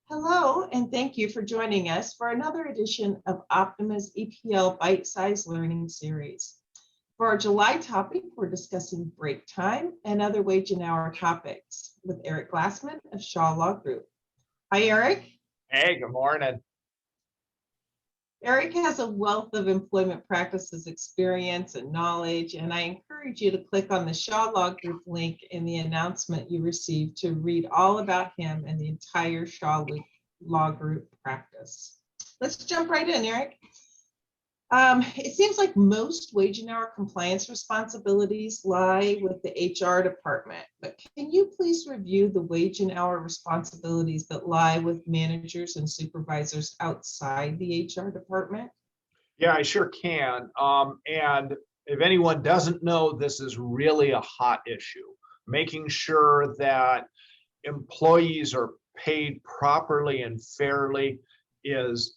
Hello, and thank you for joining us for another edition of Optima's EPL Bite-Sized Learning Series. For our July topic, we're discussing break time and other wage and hour topics with Eric Glassman of Shaw Law Group. Hi, Eric. Hey, good morning. Eric has a wealth of employment practices experience and knowledge, and I encourage you to click on the Shaw Law Group link in the announcement you received to read all about him and the entire Shaw Law Group practice. Let's jump right in, Eric. It seems like most wage and hour compliance responsibilities lie with the HR department, but can you please review the wage and hour responsibilities that lie with managers and supervisors outside the HR department? Yeah, I sure can. And if anyone doesn't know, this is really a hot issue. Making sure that employees are paid properly and fairly is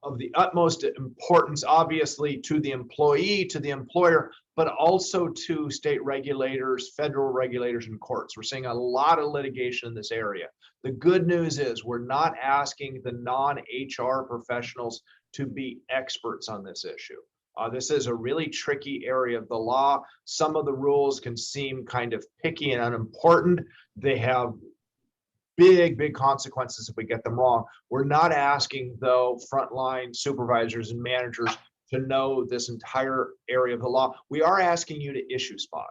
of the utmost importance, obviously, to the employee, to the employer, but also to state regulators, federal regulators, and courts. We're seeing a lot of litigation in this area. The good news is we're not asking the non-HR professionals to be experts on this issue. This is a really tricky area of the law. Some of the rules can seem kind of picky and unimportant. They have big consequences if we get them wrong. We're not asking, though, frontline supervisors and managers to know this entire area of the law. We are asking you to issue spot.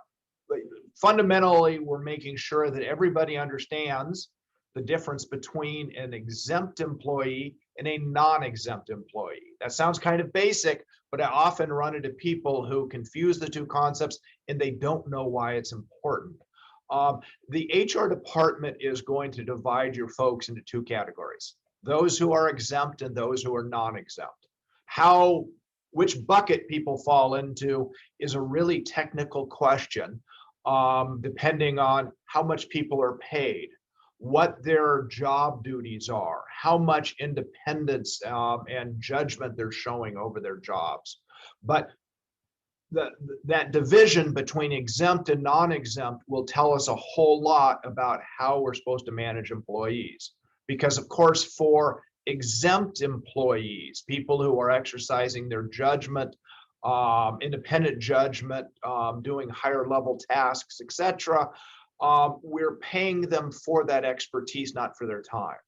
But fundamentally, we're making sure that everybody understands the difference between an exempt employee and a non-exempt employee. That sounds kind of basic, but I often run into people who confuse the two concepts and they don't know why it's important. The HR department is going to divide your folks into two categories: those who are exempt and those who are non-exempt. Which bucket people fall into is a really technical question, depending on how much people are paid, what their job duties are, how much independence and judgment they're showing over their jobs. But that division between exempt and non-exempt will tell us a whole lot about how we're supposed to manage employees. Because of course, for exempt employees, people who are exercising their judgment, independent judgment, doing higher level tasks, etc., we're paying them for that expertise, not for their time.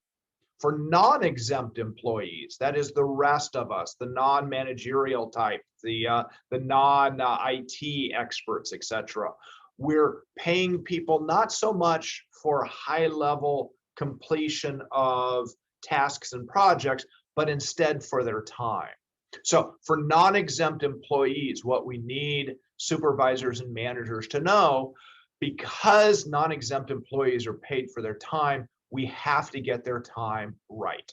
For non-exempt employees, that is the rest of us, the non-managerial type, the non-IT experts, etc., we're paying people not so much for high-level completion of tasks and projects, but instead for their time. So for non-exempt employees, what we need supervisors and managers to know, because non-exempt employees are paid for their time, we have to get their time right.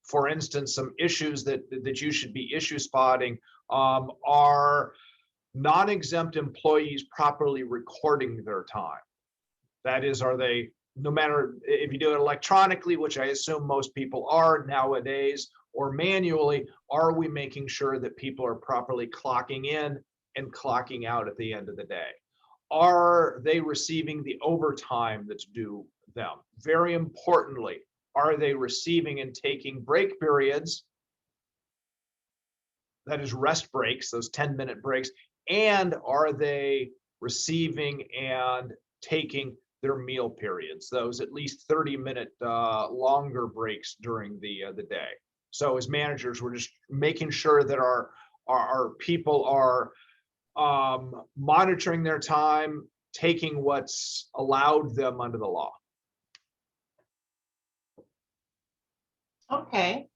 For instance, some issues that you should be issue spotting are non-exempt employees properly recording their time. That is, are they, no matter if you do it electronically, which I assume most people are nowadays, or manually, are we making sure that people are properly clocking in and clocking out at the end of the day? Are they receiving the overtime that's due them? Very importantly, are they receiving and taking break periods, that is rest breaks, those 10-minute breaks, and are they receiving and taking their meal periods, those at least 30-minute longer breaks during the day? So as managers, we're just making sure that our people are monitoring their time, taking what's allowed them under the law. Okay.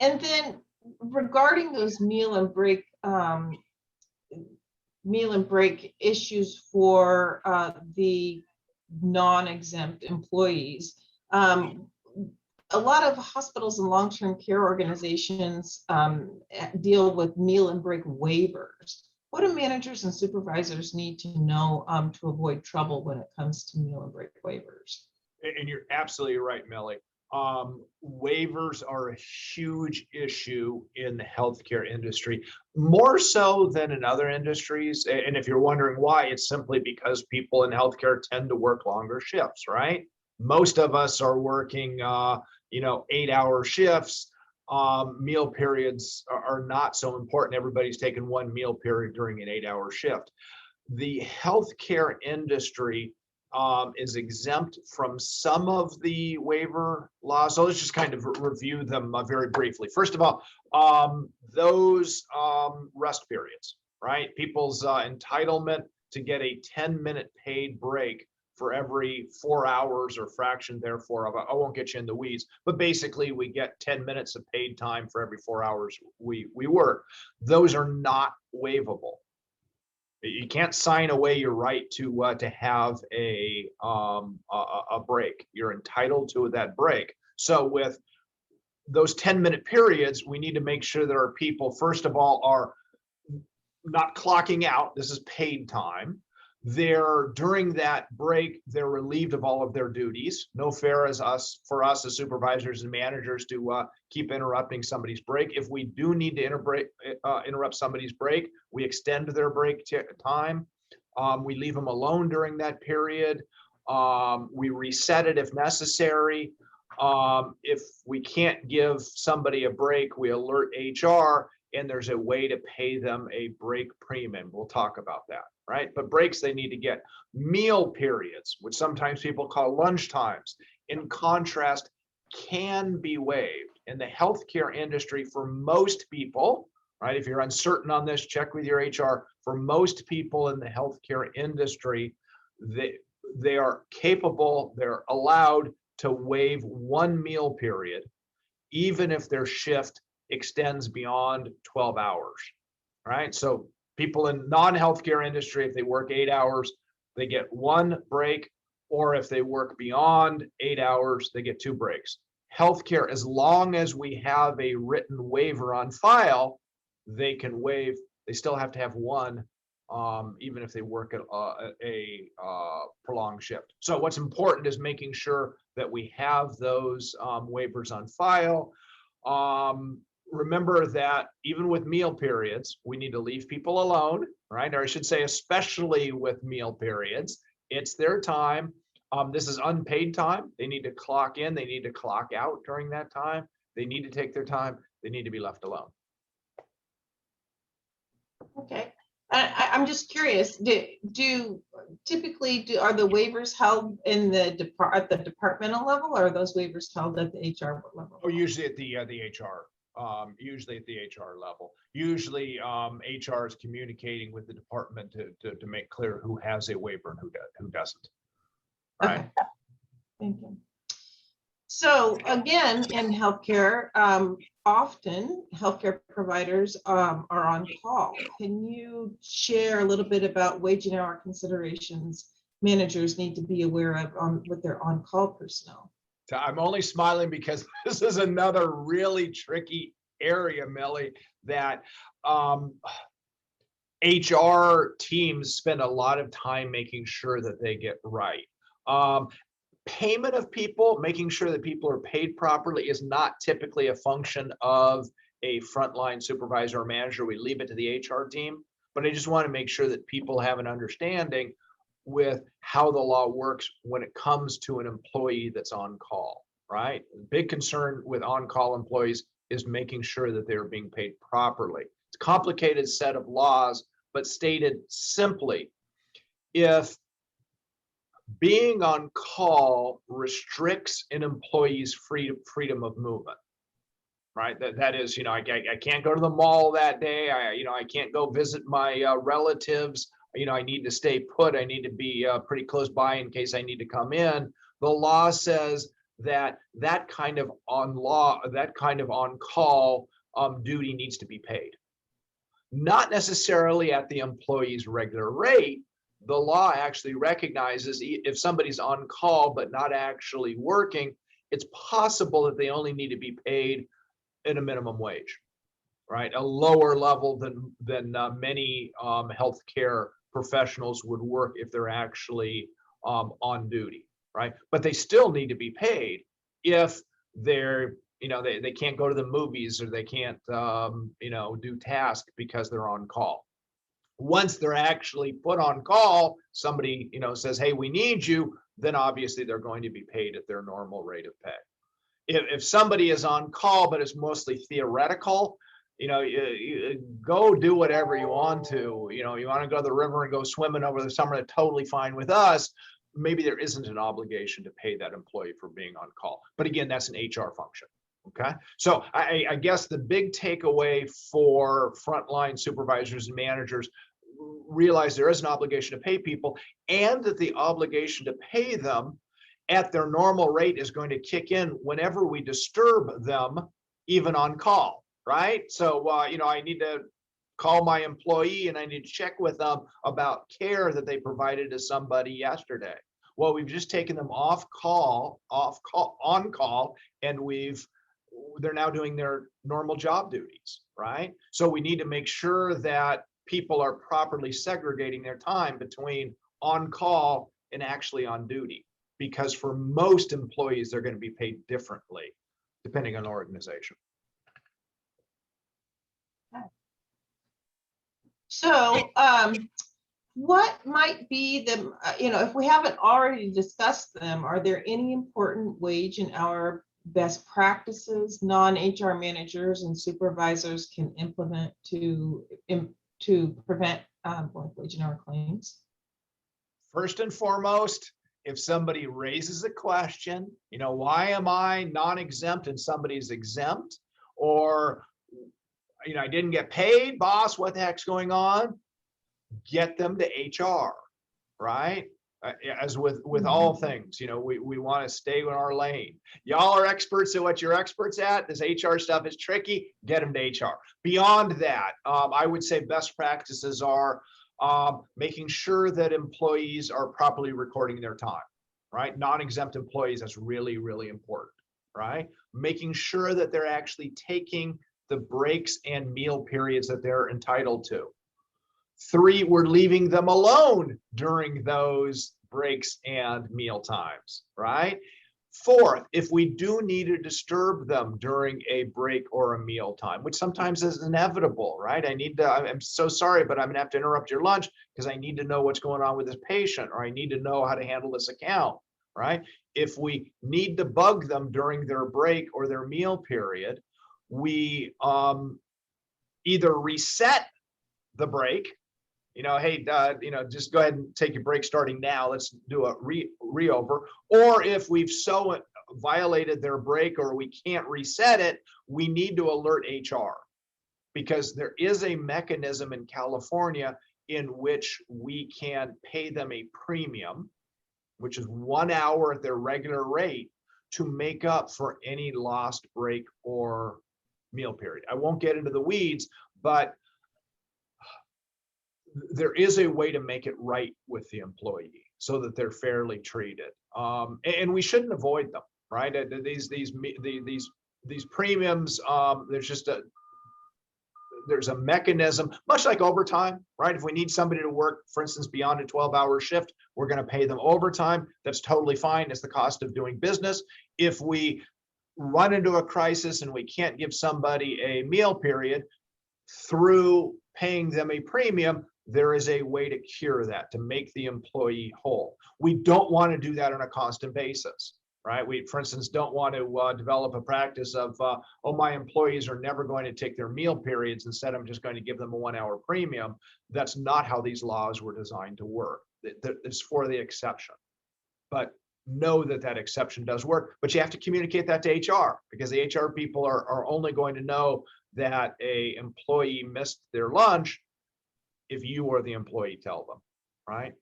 And then regarding those meal and break issues for the non-exempt employees, a lot of hospitals and long-term care organizations deal with meal and break waivers. What do managers and supervisors need to know to avoid trouble when it comes to meal and break waivers? And you're absolutely right, Melly. Waivers are a huge issue in the healthcare industry, more so than in other industries. And if you're wondering why, it's simply because people in healthcare tend to work longer shifts, right? Most of us are working, 8-hour shifts. Meal periods are not so important. Everybody's taking one meal period during an 8-hour shift. The healthcare industry is exempt from some of the waiver laws. So let's just kind of review them very briefly. First of all, those rest periods, right? People's entitlement to get a 10-minute paid break for every 4 hours or fraction therefore of, I won't get you in the weeds, but basically we get 10 minutes of paid time for every 4 hours we work. Those are not waivable. You can't sign away your right to have a break. You're entitled to that break. So with those 10-minute periods, we need to make sure that our people, first of all, are not clocking out. This is paid time. They're during that break, they're relieved of all of their duties. No fair for us as supervisors and managers to keep interrupting somebody's break. If we do need to interrupt somebody's break, we extend their break time. We leave them alone during that period. We reset it if necessary. If we can't give somebody a break, we alert HR, and there's a way to pay them a break premium. We'll talk about that, right? But breaks they need to get. Meal periods, which sometimes people call lunch times, in contrast, can be waived. In the healthcare industry, for most people, right? If you're uncertain on this, check with your HR. For most people in the healthcare industry, they are capable, they're allowed to waive one meal period, even if their shift extends beyond 12 hours, right? So people in non-healthcare industry, if they work 8 hours, they get one break, or if they work beyond 8 hours, they get 2 breaks. Healthcare, as long as we have a written waiver on file, they can waive. They still have to have one, even if they work at a prolonged shift. So what's important is making sure that we have those waivers on file. Remember that even with meal periods, we need to leave people alone, right? Or I should say, especially with meal periods, it's their time. This is unpaid time. They need to clock in. They need to clock out during that time. They need to take their time. They need to be left alone. Okay. I'm just curious, typically are the waivers held in at the departmental level, or are those waivers held at the HR level? Or usually at the HR. Usually at the HR level. Usually HR is communicating with the department to make clear who has a waiver and who doesn't. Right. Okay. Thank you. So again, in healthcare, often healthcare providers are on call. Can you share a little bit about wage and hour considerations managers need to be aware of with their on-call personnel? So I'm only smiling because this is another really tricky area, Millie, that HR teams spend a lot of time making sure that they get right. Payment of people, making sure that people are paid properly, is not typically a function of a frontline supervisor or manager. We leave it to the HR team, but I just want to make sure that people have an understanding with how the law works when it comes to an employee that's on call, right? Big concern with on-call employees is making sure that they're being paid properly. It's a complicated set of laws, but stated simply, if being on call restricts an employee's freedom of movement, right? That is, I can't go to the mall that day. I can't go visit my relatives. I need to stay put. I need to be pretty close by in case I need to come in. The law says that kind of on call duty needs to be paid. Not necessarily at the employee's regular rate. The law actually recognizes if somebody's on call but not actually working, it's possible that they only need to be paid at a minimum wage, right? A lower level than many healthcare professionals would work if they're actually on duty, right? But they still need to be paid if they're, they can't go to the movies, or they can't, do tasks because they're on call. Once they're actually put on call, somebody, says, hey, we need you, then obviously they're going to be paid at their normal rate of pay. If somebody is on call, but it's mostly theoretical, you go do whatever you want to. You want to go to the river and go swimming over the summer, that's totally fine with us. Maybe there isn't an obligation to pay that employee for being on call. But again, that's an HR function. Okay. So I guess the big takeaway for frontline supervisors and managers, realize there is an obligation to pay people, and that the obligation to pay them at their normal rate is going to kick in whenever we disturb them, even on call, right? So, I need to call my employee and I need to check with them about care that they provided to somebody yesterday. Well, we've just taken them on call, and they're now doing their normal job duties, right? So we need to make sure that people are properly segregating their time between on call and actually on duty, because for most employees, they're going to be paid differently depending on the organization. So, what might be the, if we haven't already discussed them, are there any important wage and hour best practices non-HR managers and supervisors can implement to prevent wage and hour claims? First and foremost, if somebody raises a question, why am I non-exempt and somebody's exempt? Or, I didn't get paid, boss, what the heck's going on? Get them to HR, right? As with all things, we want to stay in our lane. Y'all are experts at what you're experts at. This HR stuff is tricky. Get them to HR. Beyond that, I would say best practices are making sure that employees are properly recording their time, right? Non-exempt employees, that's really, really important, right? Making sure that they're actually taking the breaks and meal periods that they're entitled to. 3, we're leaving them alone during those breaks and meal times, right? 4th, if we do need to disturb them during a break or a meal time, which sometimes is inevitable, right? I'm so sorry, but I'm gonna have to interrupt your lunch because I need to know what's going on with this patient, or I need to know how to handle this account, right? If we need to bug them during their break or their meal period, we either reset the break, hey, just go ahead and take your break starting now. Let's do a re-over. Or if we've so violated their break or we can't reset it, we need to alert HR, because there is a mechanism in California in which we can pay them a premium, which is 1 hour at their regular rate, to make up for any lost break or meal period. I won't get into the weeds, but there is a way to make it right with the employee so that they're fairly treated. And we shouldn't avoid them, right? These premiums, there's a mechanism, much like overtime, right? If we need somebody to work, for instance, beyond a 12-hour shift, we're going to pay them overtime. That's totally fine. It's the cost of doing business. If we run into a crisis and we can't give somebody a meal period, through paying them a premium, there is a way to cure that, to make the employee whole. We don't want to do that on a constant basis, right? We, for instance, don't want to develop a practice of, my employees are never going to take their meal periods. Instead, I'm just going to give them a 1 hour premium. That's not how these laws were designed to work. It's for the exception. But know that exception does work, but you have to communicate that to HR, because the HR people are only going to know that a employee missed their lunch if you or the employee tell them, right?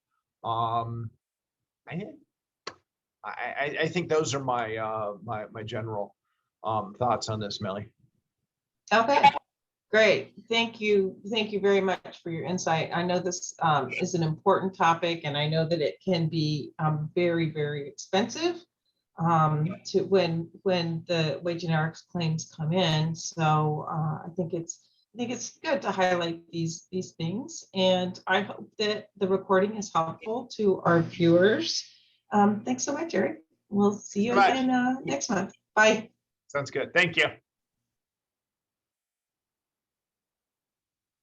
I think those are my general thoughts on this, Millie. Okay, great. Thank you very much for your insight. I know this is an important topic, and I know that it can be very, very expensive to when the wage and hour claims come in. So I think it's good to highlight these things, and I hope that the recording is helpful to our viewers. Thanks so much, Eric. We'll see you again next month. Bye. Sounds good. Thank you.